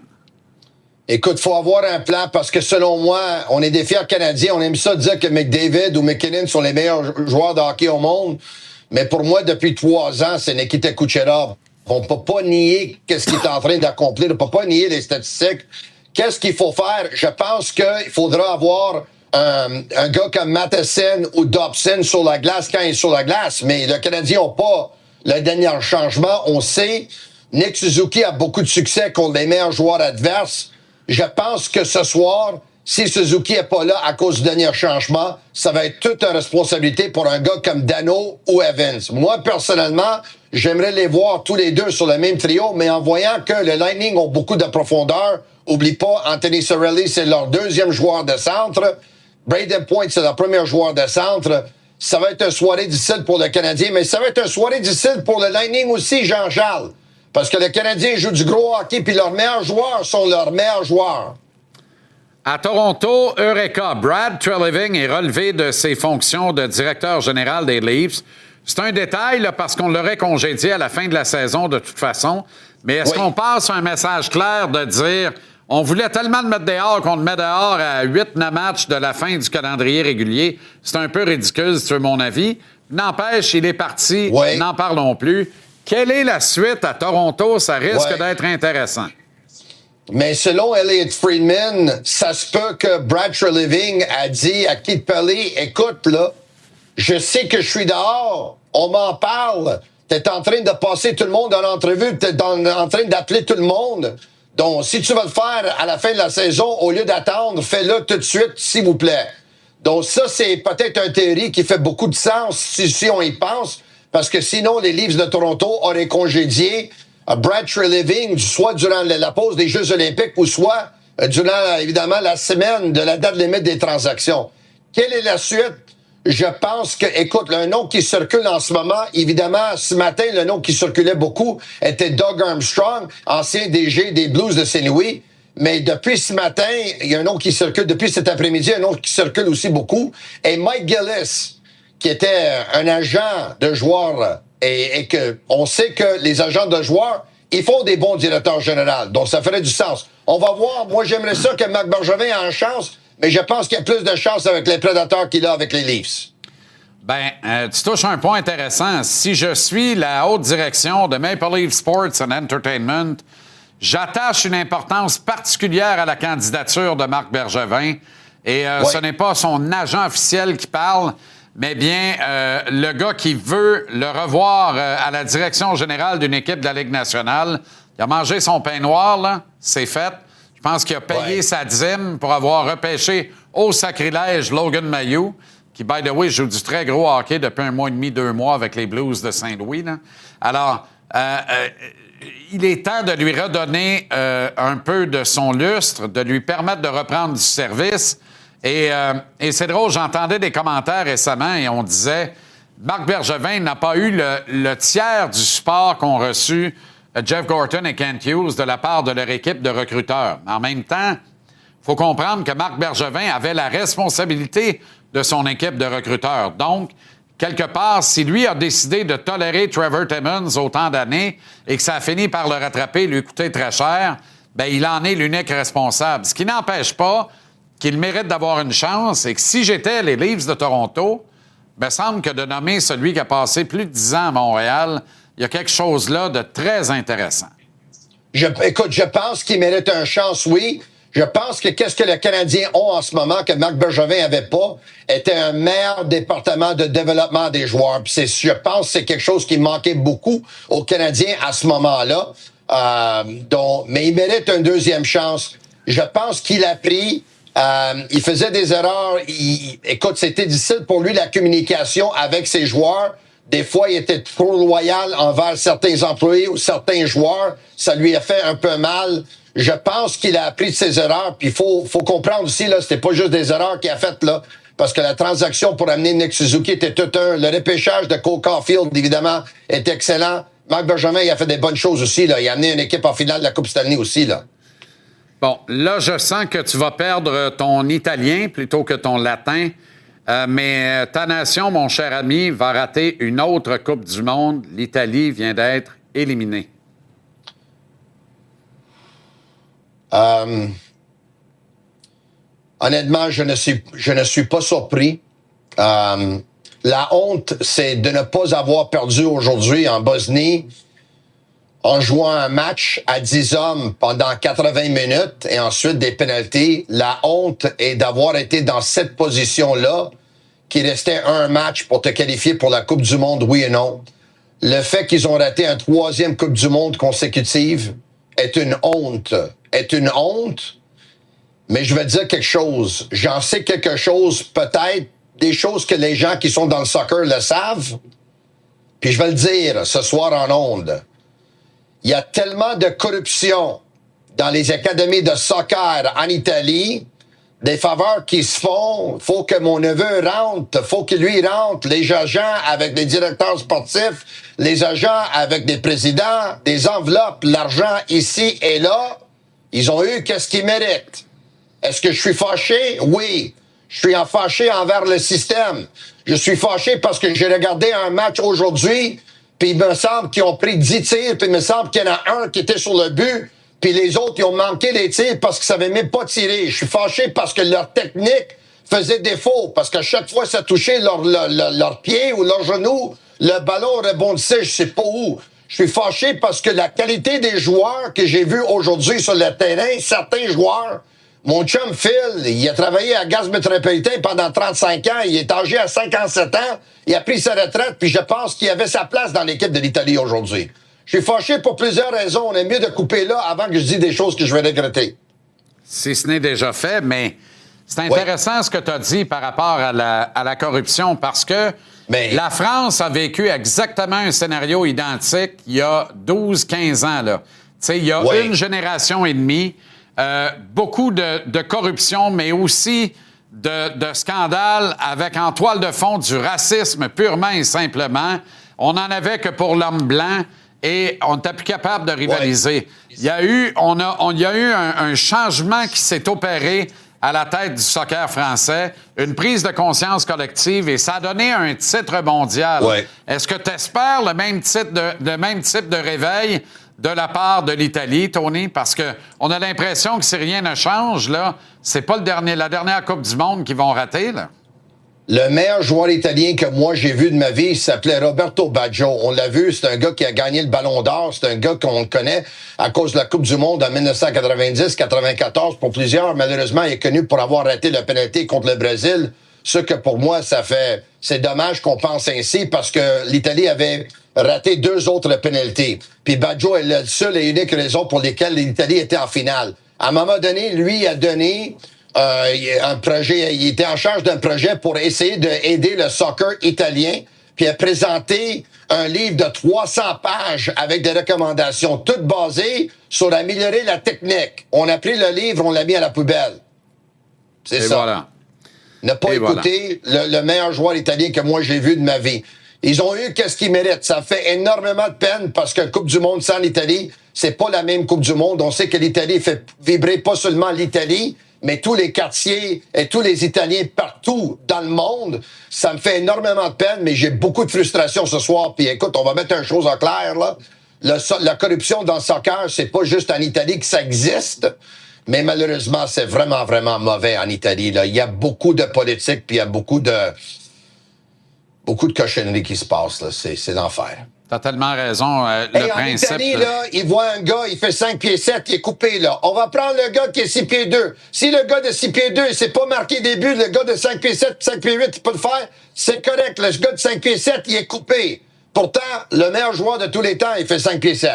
Écoute, il faut avoir un plan parce que selon moi, on est des fiers Canadiens. On aime ça dire que McDavid ou McKinnon sont les meilleurs joueurs de hockey au monde. Mais pour moi, depuis 3 ans, c'est Nikita Kucherov. On ne peut pas nier qu'est-ce qu'il est en train d'accomplir. On ne peut pas nier les statistiques. Qu'est-ce qu'il faut faire? Je pense qu'il faudra avoir un gars comme Matheson ou Dobson sur la glace quand il est sur la glace. Mais le Canadien n'a pas le dernier changement. On sait, Nick Suzuki a beaucoup de succès contre les meilleurs joueurs adverses. Je pense que ce soir, si Suzuki n'est pas là à cause du dernier changement, ça va être toute une responsabilité pour un gars comme Dano ou Evans. Moi, personnellement, j'aimerais les voir tous les deux sur le même trio, mais en voyant que le Lightning ont beaucoup de profondeur, oublie pas, Anthony Cirelli, c'est leur 2e joueur de centre. Braden Point, c'est leur premier joueur de centre. Ça va être une soirée difficile pour le Canadien, mais ça va être une soirée difficile pour le Lightning aussi, Jean-Charles. Parce que le Canadien joue du gros hockey, puis leurs meilleurs joueurs sont leurs meilleurs joueurs. À Toronto, Eureka, Brad Treliving est relevé de ses fonctions de directeur général des Leafs. C'est un détail là, parce qu'on l'aurait congédié à la fin de la saison de toute façon. Mais est-ce qu'on passe un message clair de dire On voulait tellement le mettre dehors qu'on le met dehors à 8-9 matchs de la fin du calendrier régulier. C'est un peu ridicule, si tu veux mon avis. N'empêche, il est parti. Oui. N'en parlons plus. Quelle est la suite à Toronto? Ça risque d'être intéressant. Mais selon Elliot Friedman, ça se peut que Brad Treliving a dit à Keith Pelly, écoute, là, je sais que je suis dehors, on m'en parle, t'es en train de passer tout le monde en entrevue, t'es en train d'appeler tout le monde. Donc, si tu vas le faire à la fin de la saison, au lieu d'attendre, fais-le tout de suite, s'il vous plaît. Donc, ça, c'est peut-être une théorie qui fait beaucoup de sens si on y pense, parce que sinon, les Leafs de Toronto auraient congédié Brad Treliving, soit durant la pause des Jeux olympiques ou soit durant, évidemment, la semaine de la date limite des transactions. Quelle est la suite? Je pense que, écoute, un nom qui circule en ce moment, évidemment, ce matin, le nom qui circulait beaucoup était Doug Armstrong, ancien DG des Blues de Saint-Louis. Mais depuis ce matin, il y a un nom qui circule, depuis cet après-midi, un nom qui circule aussi beaucoup, et Mike Gillis, qui était un agent de joueurs, et que on sait que les agents de joueurs, ils font des bons directeurs généraux. Donc, ça ferait du sens. On va voir. Moi, j'aimerais ça que Marc Bergevin ait une chance, mais je pense qu'il y a plus de chance avec les Prédateurs qu'il a avec les Leafs. Tu touches un point intéressant. Si je suis la haute direction de Maple Leaf Sports and Entertainment, j'attache une importance particulière à la candidature de Marc Bergevin. Et ce n'est pas son agent officiel qui parle, mais bien le gars qui veut le revoir à la direction générale d'une équipe de la Ligue nationale. Il a mangé son pain noir, là. C'est fait. Je pense qu'il a payé sa dîme pour avoir repêché au sacrilège Logan Mailloux, qui, by the way, joue du très gros hockey depuis 1 mois et demi, 2 mois avec les Blues de Saint-Louis. Là. Alors, il est temps de lui redonner un peu de son lustre, de lui permettre de reprendre du service. Et c'est drôle, j'entendais des commentaires récemment et on disait Marc Bergevin n'a pas eu le tiers du support qu'ont reçu Jeff Gorton et Kent Hughes de la part de leur équipe de recruteurs. En même temps, il faut comprendre que Marc Bergevin avait la responsabilité de son équipe de recruteurs. Donc, quelque part, si lui a décidé de tolérer Trevor Timmons autant d'années et que ça a fini par le rattraper, lui coûter très cher, bien, il en est l'unique responsable. Ce qui n'empêche pas qu'il mérite d'avoir une chance et que si j'étais les Leafs de Toronto, il me semble que de nommer celui qui a passé plus de 10 ans à Montréal, il y a quelque chose là de très intéressant. Écoute, je pense qu'il mérite une chance, oui. Je pense que qu'est-ce que les Canadiens ont en ce moment que Marc Bergevin n'avait pas, était un meilleur département de développement des joueurs. Puis je pense que c'est quelque chose qui manquait beaucoup aux Canadiens à ce moment-là. Mais il mérite une deuxième chance. Je pense qu'il a pris... il faisait des erreurs. Écoute, c'était difficile pour lui la communication avec ses joueurs. Des fois, il était trop loyal envers certains employés ou certains joueurs. Ça lui a fait un peu mal. Je pense qu'il a appris de ses erreurs. Puis il faut comprendre aussi, là, c'était pas juste des erreurs qu'il a faites, là. Parce que la transaction pour amener Nick Suzuki était tout un. Le repêchage de Cole Caulfield, évidemment, est excellent. Marc Bergevin, il a fait des bonnes choses aussi, là. Il a amené une équipe en finale de la Coupe Stanley aussi, là. Bon, là, je sens que tu vas perdre ton italien plutôt que ton latin. Mais ta nation, mon cher ami, va rater une autre Coupe du Monde. L'Italie vient d'être éliminée. Honnêtement, je ne suis pas surpris. La honte, c'est de ne pas avoir perdu aujourd'hui en Bosnie en jouant un match à 10 hommes pendant 80 minutes et ensuite des pénaltys. La honte est d'avoir été dans cette position-là, qu'il restait un match pour te qualifier pour la Coupe du Monde, oui et non. Le fait qu'ils ont raté un 3e Coupe du Monde consécutive est une honte. Est une honte, mais je vais dire quelque chose. J'en sais quelque chose, peut-être des choses que les gens qui sont dans le soccer le savent, puis je vais le dire ce soir en ondes. Il y a tellement de corruption dans les académies de soccer en Italie, des faveurs qui se font. Faut que mon neveu rentre, faut que lui rentre. Les agents avec les directeurs sportifs, les agents avec des présidents, des enveloppes, l'argent ici et là, ils ont eu qu'est-ce qu'ils méritent. Est-ce que je suis fâché? Oui. Je suis fâché envers le système. Je suis fâché parce que j'ai regardé un match aujourd'hui, puis il me semble qu'ils ont pris 10 tirs, puis il me semble qu'il y en a un qui était sur le but, puis les autres, ils ont manqué les tirs parce qu'ils savaient même pas tirer. Je suis fâché parce que leur technique faisait défaut, parce qu'à chaque fois que ça touchait leur pied ou leur genou, le ballon rebondissait, je sais pas où. Je suis fâché parce que la qualité des joueurs que j'ai vus aujourd'hui sur le terrain, certains joueurs, mon chum Phil, il a travaillé à Gaz Métropolitain pendant 35 ans, il est âgé à 57 ans, il a pris sa retraite, puis je pense qu'il avait sa place dans l'équipe de l'Italie aujourd'hui. Je suis fâché pour plusieurs raisons. On est mieux de couper là avant que je dise des choses que je vais regretter. Si ce n'est déjà fait, mais c'est intéressant ce que tu as dit par rapport à la corruption, parce que la France a vécu exactement un scénario identique il y a 12-15 ans. Là. Il y a une génération et demie, beaucoup de corruption, mais aussi de scandales avec en toile de fond du racisme purement et simplement. On n'en avait que pour l'homme blanc et on n'était plus capable de rivaliser. Il y a eu un changement qui s'est opéré à la tête du soccer français, une prise de conscience collective, et ça a donné un titre mondial. Est-ce que tu espères le même type de réveil de la part de l'Italie, Tony? Parce qu'on a l'impression que si rien ne change, là, c'est pas la dernière Coupe du Monde qu'ils vont rater, là. Le meilleur joueur italien que moi j'ai vu de ma vie, il s'appelait Roberto Baggio. On l'a vu, c'est un gars qui a gagné le Ballon d'Or. C'est un gars qu'on connaît à cause de la Coupe du Monde en 1990-94. Pour plusieurs, malheureusement, il est connu pour avoir raté le pénalty contre le Brésil. Ce que pour moi, c'est dommage qu'on pense ainsi parce que l'Italie avait raté 2 autres pénaltys. Puis Baggio est la seule et unique raison pour lesquelles l'Italie était en finale. À un moment donné, lui a donné un projet, il était en charge d'un projet pour essayer d'aider le soccer italien, puis a présenté un livre de 300 pages avec des recommandations, toutes basées sur améliorer la technique. On a pris le livre, on l'a mis à la poubelle. C'est ça. Voilà. Ne pas écouter le meilleur joueur italien que moi j'ai vu de ma vie. Ils ont eu qu'est-ce qu'ils méritent. Ça fait énormément de peine parce que la Coupe du Monde sans l'Italie, c'est pas la même Coupe du Monde. On sait que l'Italie fait vibrer pas seulement l'Italie, mais tous les quartiers et tous les Italiens partout dans le monde. Ça me fait énormément de peine, mais j'ai beaucoup de frustration ce soir. Puis écoute, on va mettre une chose en clair, là. La corruption dans le soccer, c'est pas juste en Italie que ça existe, mais malheureusement, c'est vraiment, vraiment mauvais en Italie, là. Il y a beaucoup de politique, puis il y a beaucoup de cochonneries qui se passent, là. C'est l'enfer. T'as tellement raison. Le principe... En Italie, là, il voit un gars, il fait 5 pieds 7, il est coupé, là. On va prendre le gars qui est 6 pieds 2. Si le gars de 6 pieds 2, il s'est pas marqué début, le gars de 5 pieds 7, 5 pieds 8, il peut le faire, c'est correct. Le gars de 5 pieds 7, il est coupé. Pourtant, le meilleur joueur de tous les temps, il fait 5 pieds 7.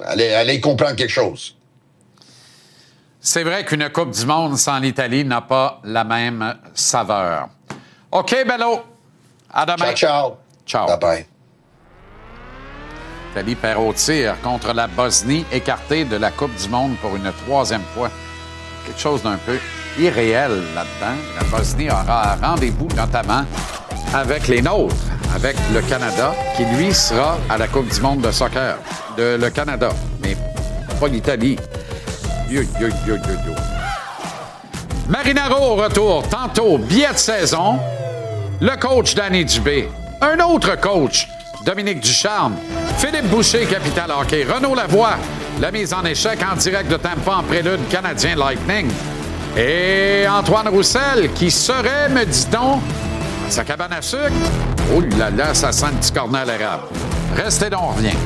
Allez comprendre quelque chose. C'est vrai qu'une Coupe du Monde sans l'Italie n'a pas la même saveur. OK, Bello. À demain. Ciao. Bye-bye. L'Italie perd au tir contre la Bosnie, écartée de la Coupe du Monde pour une 3e fois. Quelque chose d'un peu irréel là-dedans. La Bosnie aura un rendez-vous notamment avec les nôtres, avec le Canada, qui lui sera à la Coupe du Monde de soccer. Le Canada, mais pas l'Italie. Marinaro au retour, tantôt, billet de saison. Le coach Danny Dubé. Un autre coach, Dominique Ducharme. Philippe Boucher, Capital Hockey. Renaud Lavoie, la mise en échec en direct de Tampa en prélude canadien Lightning. Et Antoine Roussel, qui serait, me dit-on, à sa cabane à sucre. Oh là là, ça sent le petit cornet à l'érable. Restez donc, on revient.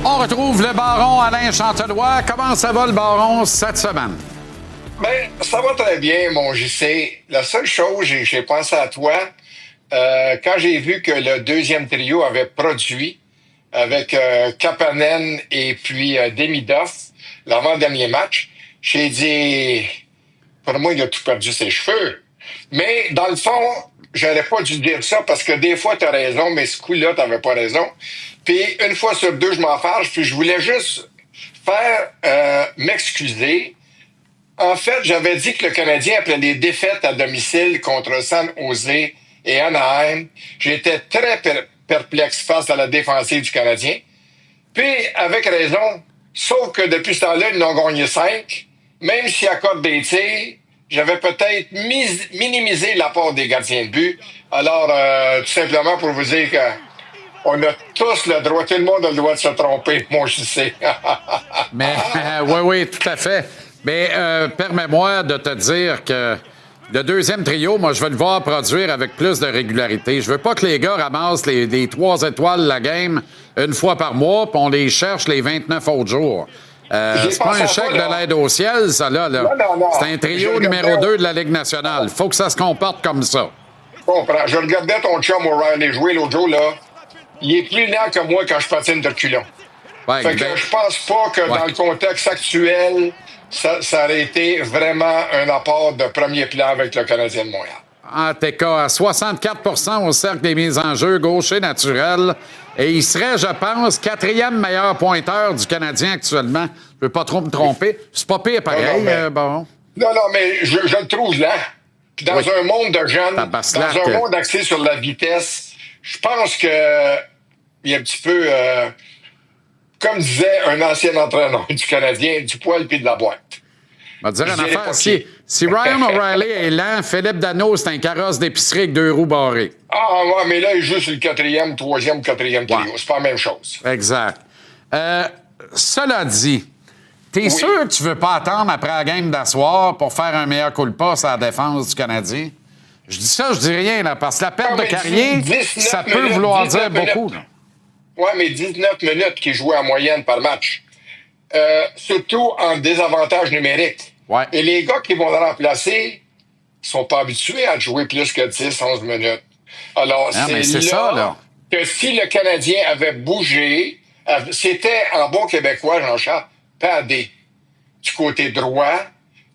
On retrouve le baron Alain Chantelois. Comment ça va, le baron, cette semaine? Bien, ça va très bien, mon JC. La seule chose, j'ai pensé à toi, quand j'ai vu que le deuxième trio avait produit avec Kapanen et puis Demidov, l'avant-dernier match, j'ai dit, pour moi, il a tout perdu ses cheveux. Mais dans le fond, j'aurais pas dû dire ça parce que des fois, tu as raison, mais ce coup-là, tu n'avais pas raison. Puis une fois sur deux, je m'en fâche, puis je voulais juste faire m'excuser. En fait, j'avais dit que le Canadien, après les défaites à domicile contre San Jose et Anaheim, j'étais très perplexe face à la défensive du Canadien. Puis, avec raison, sauf que depuis ce temps-là, ils n'ont gagné 5. Même s'ils accordent des tirs, j'avais peut-être minimisé l'apport des gardiens de but. Alors, tout simplement pour vous dire que on a tous le droit, tout le monde a le droit de se tromper, mon JC. Mais oui, tout à fait. Mais permets-moi de te dire que le deuxième trio, moi, je veux le voir produire avec plus de régularité. Je veux pas que les gars ramassent les 3 étoiles de la game une fois par mois, puis on les cherche les 29 autres jours. C'est pas un chèque de l'aide au ciel, ça, là. Non. C'est un trio numéro 2 de la Ligue nationale. Faut que ça se comporte comme ça. Je comprends. Je regardais ton chum O'Reilly jouer l'autre jour, là. Il est plus lent que moi quand je patine de reculons. Ouais, fait que je pense pas que dans le contexte actuel, ça aurait été vraiment un apport de premier plan avec le Canadien de Montréal. ATK à 64 au cercle des mises en jeu, gaucher naturel. Et il serait, je pense, 4e meilleur pointeur du Canadien actuellement. Je ne veux pas trop me tromper. C'est pas pire pareil. Non, mais je le trouve lent. Puis dans un monde de jeunes, dans un monde axé sur la vitesse, je pense que il y a un petit peu, comme disait un ancien entraîneur du Canadien, du poil puis de la boîte. Je vais te dire une affaire. Si Ryan O'Reilly est lent, Philippe Danault, c'est un carrosse d'épicerie avec 2 roues barrées. Ah, ouais, mais là, il joue sur le 4e, 3e, 4e trio. C'est pas la même chose. Exact. Cela dit, t'es sûr que tu veux pas attendre après la game d'asseoir pour faire un meilleur coup de passe à la défense du Canadien? Je dis ça, je dis rien, là, parce que la perte de carrière, ça peut vouloir dire beaucoup. Oui, mais 19 minutes qu'il jouait en moyenne par match. Surtout en désavantage numérique. Ouais. Et les gars qui vont le remplacer sont pas habitués à jouer plus que 10-11 minutes. Alors, c'est là que si le Canadien avait bougé, c'était en bon québécois, Jean-Charles, padé du côté droit,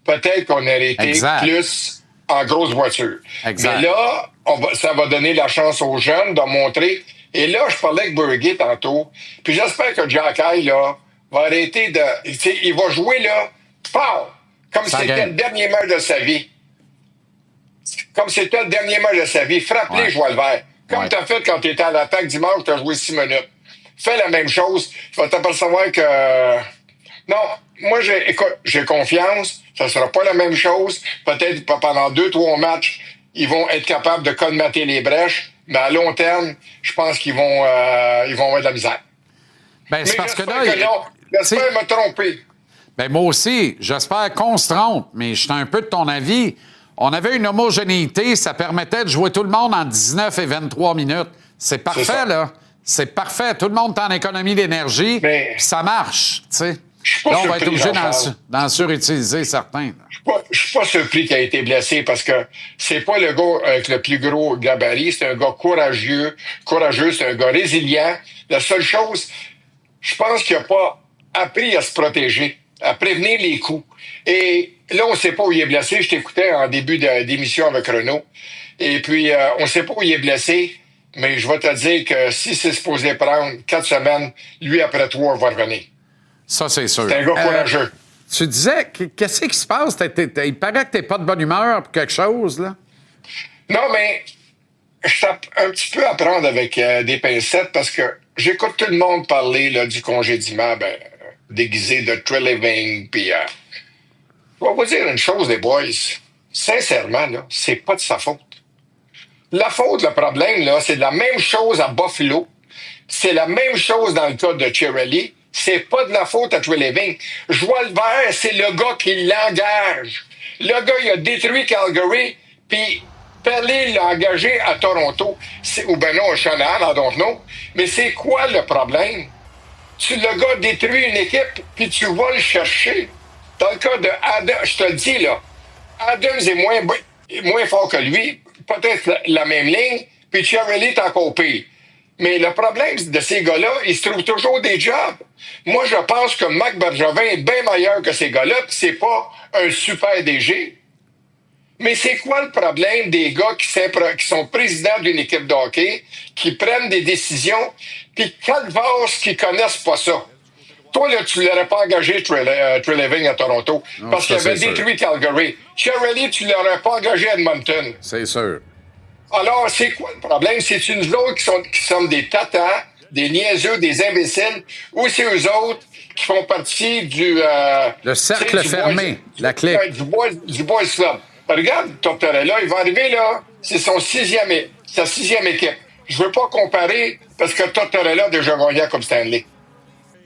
peut-être qu'on aurait été plus en grosse voiture. Exact. Mais là, ça va donner la chance aux jeunes de montrer. Et là, je parlais avec Berger tantôt, puis j'espère que Jack Eye, là, va arrêter de... Il va jouer, là, comme si c'était le dernier match de sa vie. Comme si c'était le dernier match de sa vie. Frappe-les, joie le vert. Comme tu as fait quand tu étais à l'attaque dimanche, tu as joué 6 minutes. Fais la même chose. Tu vas t'apercevoir que... Non, moi, j'ai confiance. Ça ne sera pas la même chose. Peut-être pendant 2-3 matchs, ils vont être capables de colmater les brèches. Mais à long terme, je pense qu'ils vont avoir de la misère. Ben, c'est parce que là... J'espère me tromper. Ben, moi aussi, j'espère qu'on se trompe, mais je suis un peu de ton avis. On avait une homogénéité, ça permettait de jouer tout le monde en 19 et 23 minutes. C'est parfait, là. C'est parfait. Tout le monde est en économie d'énergie, puis ça marche, tu sais. Là, on va être obligé d'en surutiliser certains. Je suis pas surpris qu'il ait été blessé parce que c'est pas le gars avec le plus gros gabarit. C'est un gars courageux, c'est un gars résilient. La seule chose, je pense qu'il n'a pas appris à se protéger, à prévenir les coups. Et là, on ne sait pas où il est blessé. Je t'écoutais en début d'émission avec Renaud. Et puis, on ne sait pas où il est blessé, mais je vais te dire que si c'est supposé prendre 4 semaines, lui, après 3, va revenir. Ça, c'est sûr. C'est un gars courageux. Tu disais, qu'est-ce qui se passe? Il paraît que t'es pas de bonne humeur pour quelque chose, là. Non, mais je tape un petit peu à prendre avec des pincettes parce que j'écoute tout le monde parler là, du congédiement déguisé de Treliving. Puis, je vais vous dire une chose, les boys. Sincèrement, là, c'est pas de sa faute. La faute, le problème, là, c'est la même chose à Buffalo. C'est la même chose dans le cas de Chiarelli. C'est pas de la faute à Treliving. Joie le vert, c'est le gars qui l'engage. Le gars, il a détruit Calgary, puis Perley l'a engagé à Toronto. Ou ben non, Shanahan, I don't know. Mais c'est quoi le problème? Le gars détruit une équipe, puis tu vas le chercher. Dans le cas de Adams, je te le dis, là, Adams est moins fort que lui, peut-être la même ligne, puis Chiarelli est encore pire. Mais le problème de ces gars-là, ils se trouvent toujours des jobs. Moi, je pense que Marc Bergevin est bien meilleur que ces gars-là, puis c'est pas un super DG. Mais c'est quoi le problème des gars qui sont présidents d'une équipe de hockey, qui prennent des décisions, puis calvasse qui connaissent pas ça? Toi, là, tu l'aurais pas engagé, Treliving, à Toronto, parce qu'il avait détruit Calgary. Chiarelli, tu l'aurais pas engagé à Edmonton. C'est sûr. Alors, c'est quoi le problème? C'est-tu nous autres qui sommes des tatas, des niaiseux, des imbéciles, ou c'est eux autres qui font partie du... Le cercle fermé, la clique. Du Boys Club. Regarde Tortorella, il va arriver là, c'est sa sixième équipe. Je veux pas comparer parce que Tortorella a déjà gagné comme Stanley.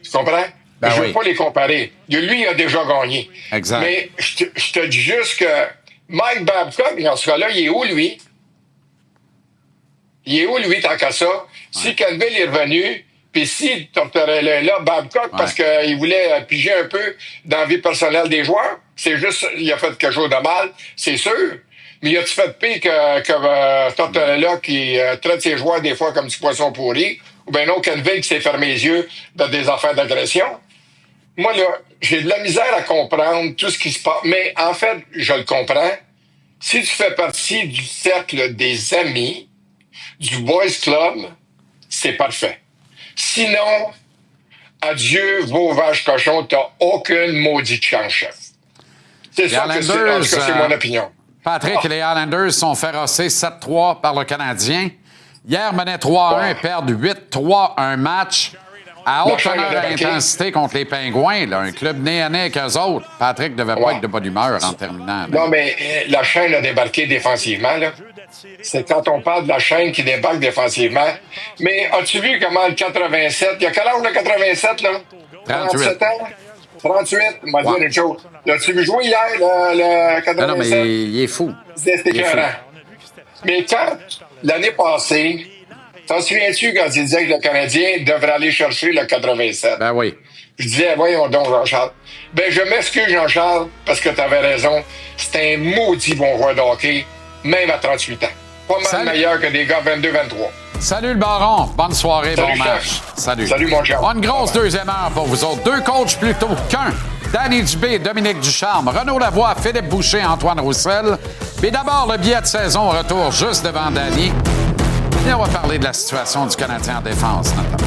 Tu comprends? Ben je veux oui. pas les comparer. Lui, il a déjà gagné. Exact. Mais je te dis juste que Mike Babcock, dans ce cas-là, il est où, lui? Il est où, lui, tant qu'à ça? Si Canville est revenu, puis si Tortorella est là, Babcock, parce qu'il voulait piger un peu dans la vie personnelle des joueurs, c'est juste, il a fait quelque chose de mal, c'est sûr. Mais il a-tu fait pire que Tortorella qui traite ses joueurs des fois comme du poisson pourri? Ou bien non, Canville qui s'est fermé les yeux dans des affaires d'agression? Moi, là, j'ai de la misère à comprendre tout ce qui se passe. Mais en fait, je le comprends. Si tu fais partie du cercle des amis, du Boys Club, c'est parfait. Sinon, adieu, vos vaches cochons, t'as aucune maudite chance, chef. C'est ça que c'est, en tout cas, c'est mon opinion. Patrick, les Islanders sont ferrossés 7-3 par le Canadien. Hier, menaient 3-1 et perdent 8-3 un match à haute teneur et intensité contre les Pingouins. Là, un club né à nez avec eux autres. Patrick devait pas être de bonne humeur en terminant. Là. Non, mais la chaîne a débarqué défensivement, là. C'est quand on parle de la chaîne qui débarque défensivement. Mais as-tu vu comment le 87... Il y a quel âge le 87, là? 37 ans? 38? On m'a dit une chose. L'as-tu vu jouer hier, le 87? Non, mais il est fou. C'était écœurant. Mais quand, l'année passée, t'en souviens-tu quand il disait que le Canadien devrait aller chercher le 87? Ben oui. Je disais, voyons donc, Jean-Charles. Ben, je m'excuse, Jean-Charles, parce que t'avais raison. C'était un maudit bon joueur de hockey, même à 38 ans. Pas mal meilleur que des gars 22-23. Salut le baron. Bonne soirée, Salut, bon match. chef. Salut. Salut, mon cher. Une grosse deuxième heure pour vous autres. 2 coachs plutôt qu'un. Danny Dubé, Dominique Ducharme, Renaud Lavoie, Philippe Boucher, Antoine Roussel. Mais d'abord, le billet de saison retour juste devant Danny. Et on va parler de la situation du Canadien en défense, notamment.